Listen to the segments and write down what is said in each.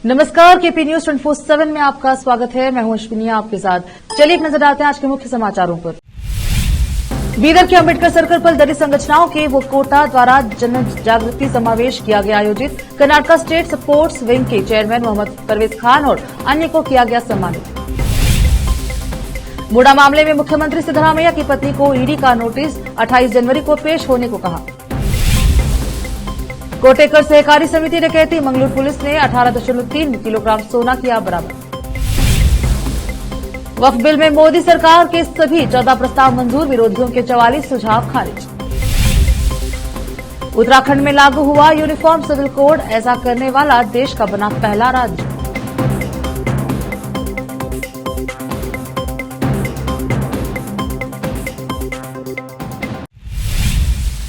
नमस्कार, KP news 24/7 में आपका स्वागत है। मैं हूं अश्विनी आपके साथ। चलिए एक नजर डालते हैं आज के मुख्य समाचारों पर। बीदर के अंबेडकर सर्कल पर दलित संगठनों के वो कोटा द्वारा जन जागृति समावेश किया गया आयोजित। कर्नाटक स्टेट स्पोर्ट्स विंग के चेयरमैन मोहम्मद परवेज खान और अन्य को किया गया सम्मानित। मुडा मामले में मुख्यमंत्री सिद्धरामैया की पत्नी को ईडी का नोटिस, 28 जनवरी को पेश होने को कहा। कोटेकर सहकारी समिति डकैती, मंगलूर पुलिस ने 18.3 किलोग्राम सोना किया बरामद। वक्फ बिल में मोदी सरकार के सभी 14 प्रस्ताव मंजूर, विरोधियों के 44 सुझाव खारिज। उत्तराखंड में लागू हुआ यूनिफॉर्म सिविल कोड, ऐसा करने वाला देश का बना पहला राज्य।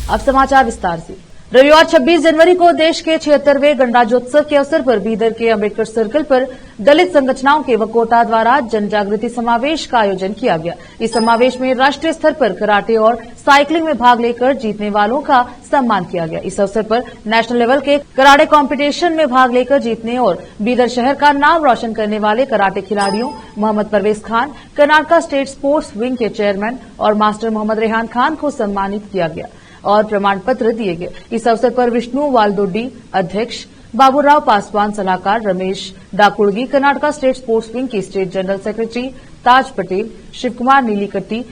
अब समाचार विस्तार से। रविवार 26 जनवरी को देश के 76वें गणराज्योत्सव के अवसर पर बीदर के अंबेडकर सर्कल पर दलित संगठनों के वकोटा द्वारा जन जागृति समावेश का आयोजन किया गया। इस समावेश में राष्ट्रीय स्तर पर कराटे और साइकिलिंग में भाग लेकर जीतने वालों का सम्मान किया गया। इस अवसर पर नेशनल लेवल के कराटे कंपटीशन में भाग लेकर जीतने और बीदर शहर का नाम रोशन करने वाले कराटे खिलाड़ियों Mohammad Parvez Khan, Karnataka state sports wing के चेयरमैन और मास्टर मोहम्मद रेहान खान को सम्मानित किया गया और प्रमाण पत्र दिए गए। इस अवसर पर विष्णु वालदोडी अध्यक्ष, बाबूराव पासवान सलाहकार, Ramesh Dakudgi Karnataka state sports wing के state general secretary, Taj Patel, Shivakumar Nilikatti,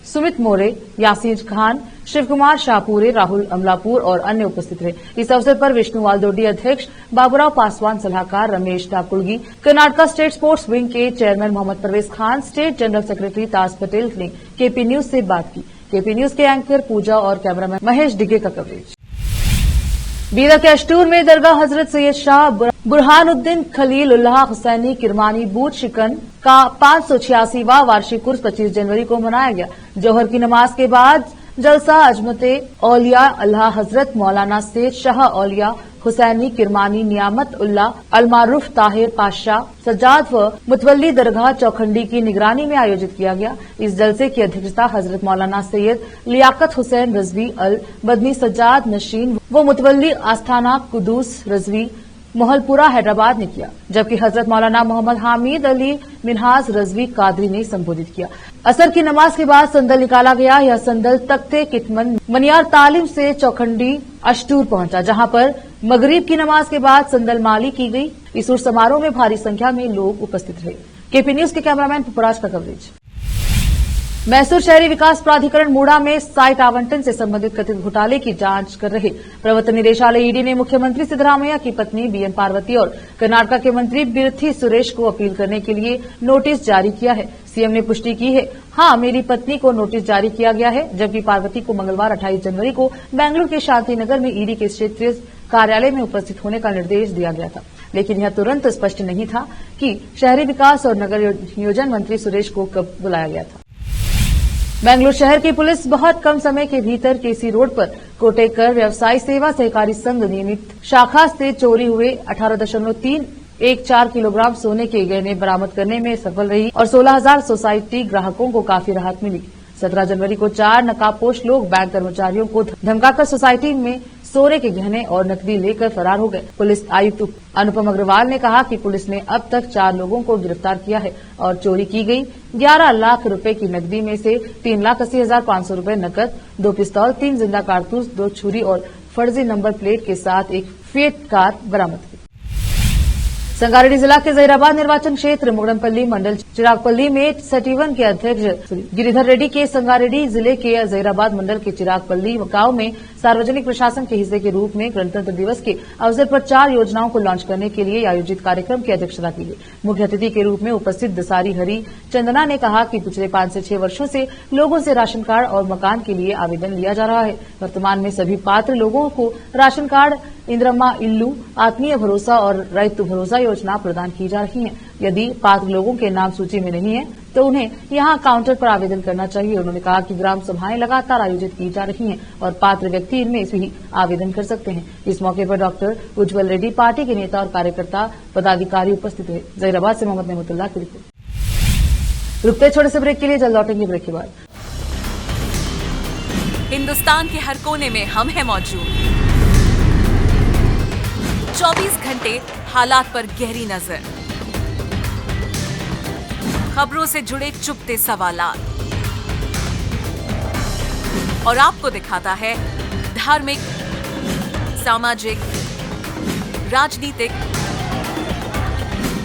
Sumit More, Yasir Khan, Shivakumar Shahapure, Rahul Amlapur और अन्य उपस्थित रहे। इस अवसर पर विष्णु वालदोडी अध्यक्ष, बाबूराव पासवान सलाहकार, Ramesh Dakudgi, Karnataka state sports wing के chairman Mohammad Parvez Khan, state general secretary Taj Patel ने केपी न्यूज से बात की। केपी न्यूज के एंकर पूजा और कैमरामैन महेश डिगे का कवरेज। बीदर के अशटूर में दरगाह हजरत सैयद शाह बुरहानुद्दीन खलील उल्लाह हुसैनी किरमानी बूट शिकन का 586वां वार्षिक उर्स 25 जनवरी को मनाया गया। जोहर की नमाज के बाद जलसा अजमते औलिया अल्लाह हजरत मौलाना सैयद शाह औलिया हुसैनी किरमानी नियामत उल्लाह अलमारूफ ताहिर पातशाह सज्जाद व मुतवल्ली दरगाह चौखंडी की निगरानी में आयोजित किया गया। इस जलसे की अध्यक्षता हजरत मौलाना सैयद लियाकत हुसैन रजवी अल बदनी सज्जाद नशीन व मुतवल्ली आस्थाना कुदूस रजवी मोहलपुरा हैदराबाद ने किया, जबकि हजरत मौलाना मोहम्मद हामिद अली मिनहाज रजवी कादरी ने संबोधित किया। असर की नमाज के बाद संदल निकाला गया। यह संदल तख्ते किटमन मनियार तालीम से चौखंडी अशटूर पहुंचा, जहां पर मगरिब की नमाज के बाद संदल माली की गई। इस उर्स समारोह में भारी संख्या में लोग उपस्थित रहे। केपी न्यूज के कैमरामैन पुपराज का कवरेज। मैसूर शहरी विकास प्राधिकरण मुडा में साइट आवंटन से संबंधित कथित घोटाले की जांच कर रहे प्रवर्तन निदेशालय ईडी ने मुख्यमंत्री सिद्धरामैया की पत्नी बीएन पार्वती और कर्नाटक के मंत्री बिरथी सुरेश को अपील करने के लिए नोटिस जारी किया है। सीएम ने पुष्टि की है, हां, मेरी पत्नी को नोटिस जारी किया गया है, जबकि पार्वती को मंगलवार 28 जनवरी को बेंगलुरु के शांतिनगर में ईडी के क्षेत्रीय कार्यालय में उपस्थित होने का निर्देश दिया गया था, लेकिन यह तुरंत स्पष्ट नहीं था कि शहरी विकास और नगर नियोजन मंत्री सुरेश को कब बुलाया गया था। बेंगलुरु शहर की पुलिस बहुत कम समय के भीतर केसी रोड पर कोटेकर व्यवसायी सेवा सहकारी संघ नियमित शाखा से चोरी हुए 18.314 किलोग्राम सोने के गहने बरामद करने में सफल रही और 16,000 सोसाइटी ग्राहकों को काफी राहत मिली। 17 जनवरी को 4 नकाबपोश लोग बैंक कर्मचारियों को धमकाकर सोसाइटी में सोने के गहने और नकदी लेकर फरार हो गए। पुलिस आयुक्त अनुपम अग्रवाल ने कहा कि पुलिस ने अब तक 4 लोगों को गिरफ्तार किया है और चोरी की गई 11 लाख रुपए की नकदी में से 3,80,500 रुपए नकद, 2 पिस्तौल, 3 जिंदा कारतूस, 2 छुरी और फर्जी नंबर प्लेट के साथ एक फिएट कार बरामद की। संगारेड्डी जिला के जहीराबाद निर्वाचन क्षेत्र मुगडमपल्ली मंडल चिरागपल्ली में सटीवन के अध्यक्ष गिरिधर रेड्डी के संगारेड्डी जिले के जहीराबाद मंडल के चिरागपल्ली गांव में सार्वजनिक प्रशासन के हिस्से के रूप में गणतंत्र दिवस के अवसर पर 4 योजनाओं को लॉन्च करने के लिए आयोजित कार्यक्रम की अध्यक्षता की गई। मुख्य अतिथि के रूप में उपस्थित दसारी हरि चंदना ने कहा कि पिछले 5 से 6 वर्षों से लोगों से राशन कार्ड और मकान के लिए आवेदन लिया जा रहा है। वर्तमान में सभी पात्र लोगों को राशन कार्ड, इंद्रम्मा इल्लू, आत्मीय भरोसा और रैतु भरोसा योजना प्रदान की जा रही है। यदि पात्र लोगों के नाम सूची में नहीं है तो उन्हें यहां काउंटर पर आवेदन करना चाहिए। उन्होंने कहा कि ग्राम सभाएं लगातार आयोजित की जा रही हैं और पात्र व्यक्ति इनमें से ही आवेदन कर सकते हैं। इस मौके पर डॉक्टर उज्जवल रेड्डी, पार्टी के नेता और कार्यकर्ता पदाधिकारी उपस्थित रहे। जहीराबाद से मोहम्मद नेमतुल्लाह की रिपोर्ट। रुकते छोटे से ब्रेक के लिए, जल्द लौटेंगे ब्रेक के बाद। हिंदुस्तान के हर कोने में हम हैं मौजूद। 24 घंटे हालात पर गहरी नजर, खबरों से जुड़े चुपते सवालात, और आपको दिखाता है धार्मिक, सामाजिक, राजनीतिक,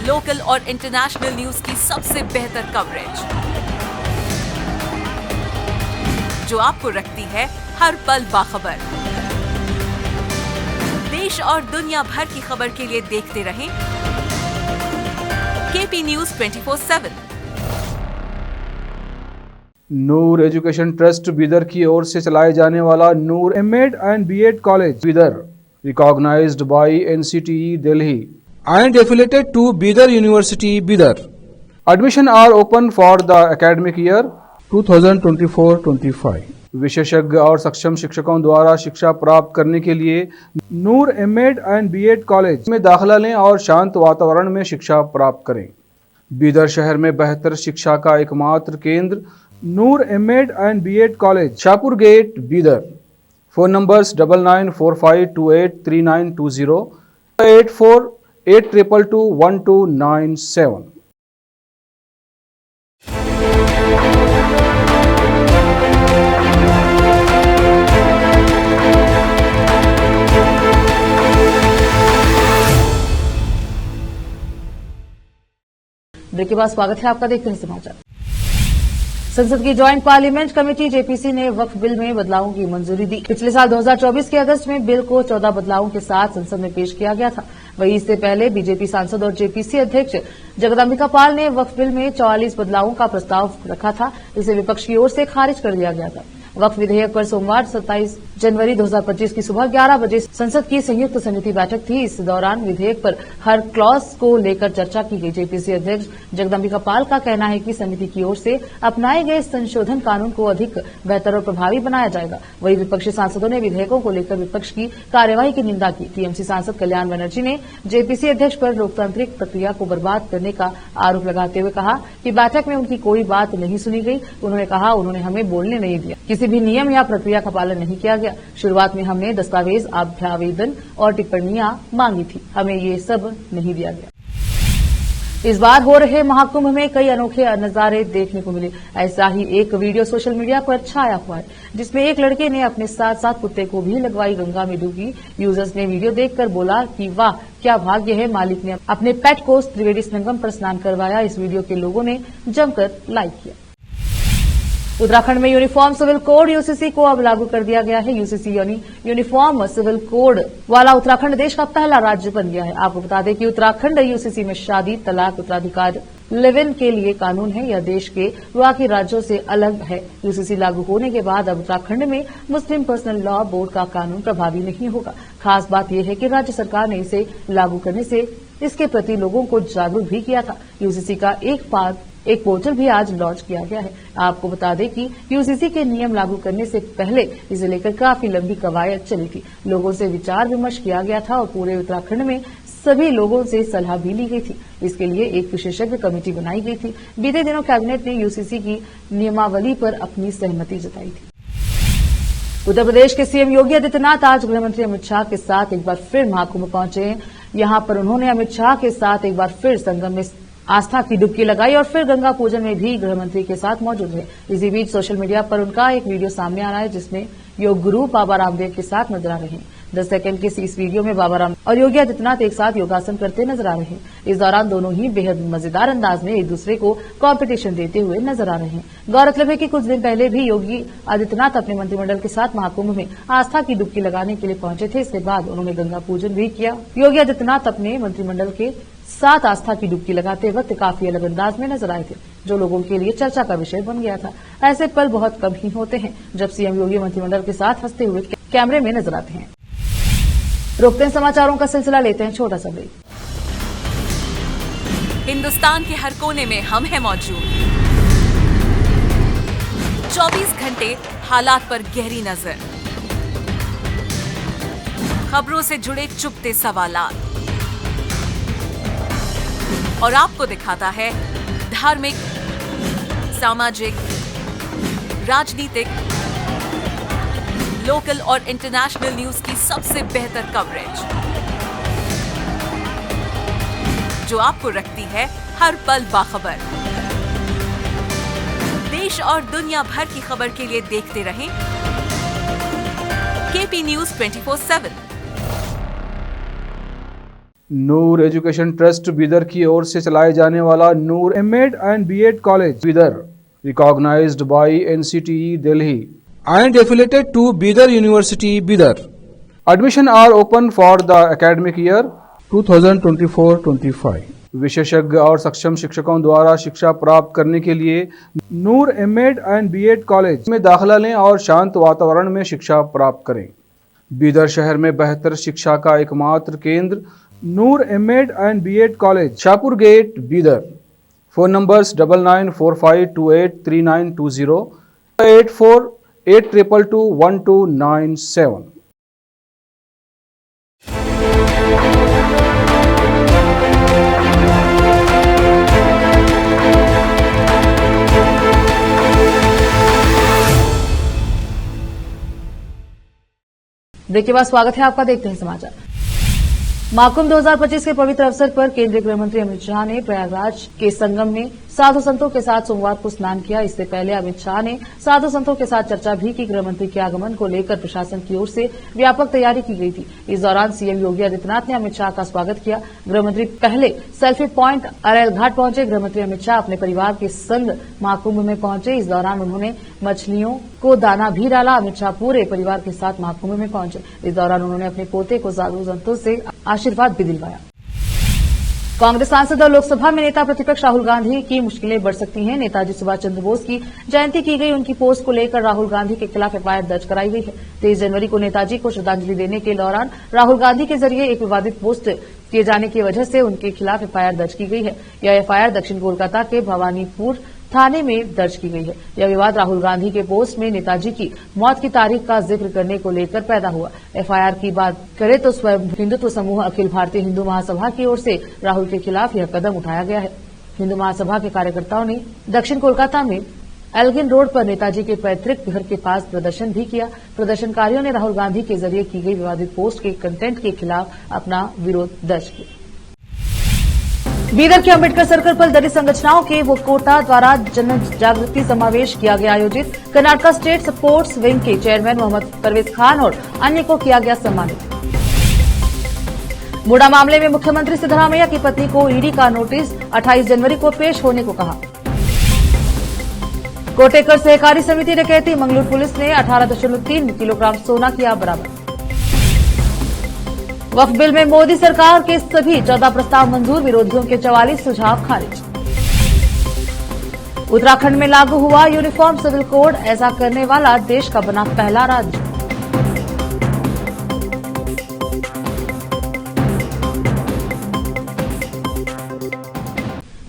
लोकल और इंटरनेशनल न्यूज की सबसे बेहतर कवरेज, जो आपको रखती है हर पल बाखबर। देश और दुनिया भर की खबर के लिए देखते रहें KP news 24/7। Noor education trust Bidar की ओर से चलाए जाने वाला Noor MEd and BEd college Bidar, recognized by NCTE Delhi and affiliated to Bidar University Bidar. Admission are open for the academic year 2024-25. विशेषज्ञ और सक्षम शिक्षकों द्वारा शिक्षा प्राप्त करने के लिए नूर एमएड एंड बीएड कॉलेज में दाखिला लें और शांत वातावरण में शिक्षा प्राप्त करें। बीदर शहर में बेहतर शिक्षा का एकमात्र केंद्र Noor MEd and BEd college, Shahpur gate, Bidar. Phone numbers 9945283920, 8482221297। Break के बाद स्वागत है आपका, देखते हैं समाचार। संसद की ज्वाइंट पार्लियामेंट कमेटी जेपीसी ने वक्फ बिल में बदलावों की मंजूरी दी। पिछले साल 2024 के अगस्त में बिल को 14 बदलावों के साथ संसद में पेश किया गया था। वहीं इससे पहले बीजेपी सांसद और जेपीसी अध्यक्ष जगदम्बिका पाल ने वक्फ बिल में 44 बदलावों का प्रस्ताव रखा था। इसे विपक्ष की ओर से खारिज कर दिया गया था। वक्फ विधेयक पर सोमवार 27 जनवरी 2025 की सुबह 11 बजे संसद की संयुक्त समिति बैठक थी। इस दौरान विधेयक पर हर क्लॉज को लेकर चर्चा की गई। जेपीसी अध्यक्ष जगदम्बिका पाल का कहना है कि समिति की ओर से अपनाए गए संशोधन कानून को अधिक बेहतर और प्रभावी बनाया जाएगा। वहीं विपक्षी सांसदों ने विधेयकों को लेकर विपक्ष की कार्यवाही की निंदा की। टीएमसी सांसद कल्याण बनर्जी ने जेपीसी अध्यक्ष पर लोकतांत्रिक प्रक्रिया को बर्बाद करने का आरोप लगाते हुए कहा कि बैठक में उनकी कोई बात नहीं सुनी गई। उन्होंने कहा उन्होंने हमें बोलने नहीं दिया, किसी भी नियम या प्रक्रिया का पालन नहीं किया गया। शुरुआत में हमने दस्तावेज, अभ्यावेदन और टिप्पणियां मांगी थी, हमें ये सब नहीं दिया गया। इस बार हो रहे महाकुंभ में कई अनोखे नजारे देखने को मिले। ऐसा ही एक वीडियो सोशल मीडिया पर छाया हुआ है, जिसमें एक लड़के ने अपने साथ साथ कुत्ते को भी लगवाई गंगा में डुबकी। यूजर्स ने वीडियो देखकर बोला कि वाह क्या भाग्य है, मालिक ने अपने पेट को त्रिवेणी संगम पर स्नान करवाया। इस वीडियो के लोगों ने जमकर लाइक किया। उत्तराखंड में यूनिफॉर्म सिविल कोड यूसीसी को अब लागू कर दिया गया है। यूसीसी यानी यूनिफॉर्म सिविल कोड वाला उत्तराखंड देश का पहला राज्य बन गया है। आपको बता दें कि उत्तराखंड यूसीसी में शादी, तलाक, उत्तराधिकार, लिव इन के लिए कानून है। यह देश के बाकी राज्यों से अलग है। यूसीसी लागू होने के बाद अब उत्तराखंड में मुस्लिम पर्सनल लॉ बोर्ड का कानून प्रभावी नहीं होगा। खास बात यह है कि राज्य सरकार ने इसे लागू करने से इसके प्रति लोगों को जागरूक भी किया था। यूसीसी का एक पोर्टल भी आज लॉन्च किया गया है। आपको बता दें कि यूसीसी के नियम लागू करने से पहले इसे लेकर काफी लंबी कवायद चली थी। लोगों से विचार विमर्श किया गया था और पूरे उत्तराखंड में सभी लोगों से सलाह भी ली गई थी। इसके लिए एक विशेषज्ञ कमेटी बनाई गई थी। बीते दिनों कैबिनेट ने यूसीसी की नियमावली पर अपनी सहमति जताई थी। उत्तर प्रदेश के सीएम योगी आदित्यनाथ आज गृहमंत्री अमित शाह के साथ एक बार फिर महाकुंभ पहुंचे हैं। यहां पर उन्होंने अमित शाह के साथ एक बार फिर संगम में आस्था की डुबकी लगाई और फिर गंगा पूजन में भी गृहमंत्री के साथ मौजूद रहे। इसी बीच सोशल मीडिया पर उनका एक वीडियो सामने आ रहा है, जिसमें योग गुरु बाबा रामदेव के साथ नजर आ रहे हैं। 10 सेकंड के इस वीडियो में बाबा राम और योगी आदित्यनाथ एक साथ योगासन करते नजर आ रहे हैं। इस दौरान दोनों ही बेहद मजेदार अंदाज में एक दूसरे को कॉम्पिटिशन देते हुए नजर आ रहे हैं। गौरतलब है कि कुछ दिन पहले भी योगी आदित्यनाथ अपने मंत्रिमंडल के साथ महाकुंभ में आस्था की डुबकी लगाने के लिए पहुंचे थे। इसके बाद उन्होंने गंगा पूजन भी किया। योगी आदित्यनाथ अपने मंत्रिमंडल के साथ आस्था की डुबकी लगाते वक्त काफी अलग अंदाज में नजर आए थे, जो लोगों के लिए चर्चा का विषय बन गया था। ऐसे पल बहुत कम ही होते हैं जब सीएम योगी मंत्रिमंडल के साथ हंसते हुए कैमरे में नजर आते हैं। रोकते हैं समाचारों का सिलसिला, लेते हैं छोटा सा ब्रेक। हिंदुस्तान के हर कोने में हम हैं मौजूद। 24 घंटे हालात पर गहरी नजर, खबरों से जुड़े चुपते सवालात, और आपको दिखाता है धार्मिक, सामाजिक, राजनीतिक, लोकल और इंटरनेशनल न्यूज की सबसे बेहतर कवरेज, जो आपको रखती है हर पल बाखबर। देश और दुनिया भर की खबर के लिए देखते रहें KP news 24/7। Noor education trust Bidar की ओर से चलाए जाने वाला Noor MEd and BEd college Bidar, recognized by NCTE Delhi and affiliated to Bidar University Bidar. Admission are open for the academic year 2024-25. विशेषज्ञ और सक्षम शिक्षकों द्वारा शिक्षा प्राप्त करने के लिए नूर एमएड एंड बीएड कॉलेज में दाखिला लें और शांत वातावरण में शिक्षा प्राप्त करें। बीदर शहर में बेहतर शिक्षा का एकमात्र केंद्र Noor MEd and BEd college, Shahpur gate, Bidar. Phone numbers 9945283920, 8482221297। Break के बाद स्वागत है आपका, देखते हैं समाचार। महाकुंभ 2025 के पवित्र अवसर पर केंद्रीय गृह मंत्री अमित शाह ने प्रयागराज के संगम में साधु संतों के साथ सोमवार को स्नान किया। इससे पहले अमित शाह ने साधु संतों के साथ चर्चा भी की। गृह मंत्री के आगमन को लेकर प्रशासन की ओर से व्यापक तैयारी की गई थी। इस दौरान सीएम योगी आदित्यनाथ ने अमित शाह का स्वागत किया। गृह मंत्री पहले सेल्फी प्वाइंट अरैल घाट पहुंचे। गृह मंत्री अमित शाह अपने परिवार के संग महाकुंभ में पहुंचे। इस दौरान उन्होंने मछलियों को दाना भी डाला। अमित शाह पूरे परिवार के साथ महाकुंभ में पहुंचे। इस दौरान उन्होंने अपने पोते को साधु संतों से आशीर्वाद भी दिलवाया। कांग्रेस सांसद और लोकसभा में नेता प्रतिपक्ष राहुल गांधी की मुश्किलें बढ़ सकती हैं। नेताजी सुभाष चंद्र बोस की जयंती की गई। उनकी पोस्ट को लेकर राहुल गांधी के खिलाफ एफआईआर दर्ज कराई गई है। 23 जनवरी को नेताजी को श्रद्धांजलि देने के दौरान राहुल गांधी के जरिए एक विवादित पोस्ट किए जाने की वजह से उनके खिलाफ एफआईआर दर्ज की गई है। यह एफआईआर दक्षिण कोलकाता के भवानीपुर थाने में दर्ज की गई है। यह विवाद राहुल गांधी के पोस्ट में नेताजी की मौत की तारीख का जिक्र करने को लेकर पैदा हुआ। एफआईआर की बात करें तो स्वयं हिंदुत्व समूह अखिल भारतीय हिंदू महासभा की ओर से राहुल के खिलाफ यह कदम उठाया गया है। हिंदू महासभा के कार्यकर्ताओं ने दक्षिण कोलकाता में एल्गिन रोड पर नेताजी के पैतृक घर के पास प्रदर्शन भी किया। प्रदर्शनकारियों ने राहुल गांधी के जरिए की गई विवादित पोस्ट के कंटेंट के खिलाफ अपना विरोध दर्ज किया। बीदर के अंबेडकर सर्कल पर दलित संगठनों के वो कोटा द्वारा जन जागृति समावेश किया गया आयोजित। कर्नाटका स्टेट सपोर्ट्स विंग के चेयरमैन मोहम्मद परवेज खान और अन्य को किया गया सम्मानित। मुडा मामले में मुख्यमंत्री सिद्धरामैया की पत्नी को ईडी का नोटिस, 28 जनवरी को पेश होने को कहा। कोटेकर सहकारी समिति डकैती, मंगलूर पुलिस ने 18.3 किलोग्राम सोना किया बरामद। वक्फ बिल में मोदी सरकार के सभी 14 प्रस्ताव मंजूर, विरोधियों के 44 सुझाव खारिज। उत्तराखंड में लागू हुआ यूनिफॉर्म सिविल कोड, ऐसा करने वाला देश का बना पहला राज्य।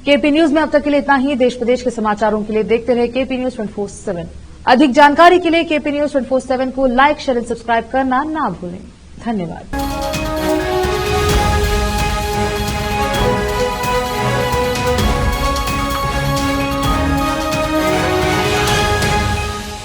केपी न्यूज में अब तक के लिए इतना ही। देश प्रदेश के समाचारों के लिए देखते रहे केपी न्यूज 24/7। अधिक जानकारी के लिए केपी न्यूज 24/7 को लाइक, शेयर एंड सब्सक्राइब करना ना भूलें। धन्यवाद।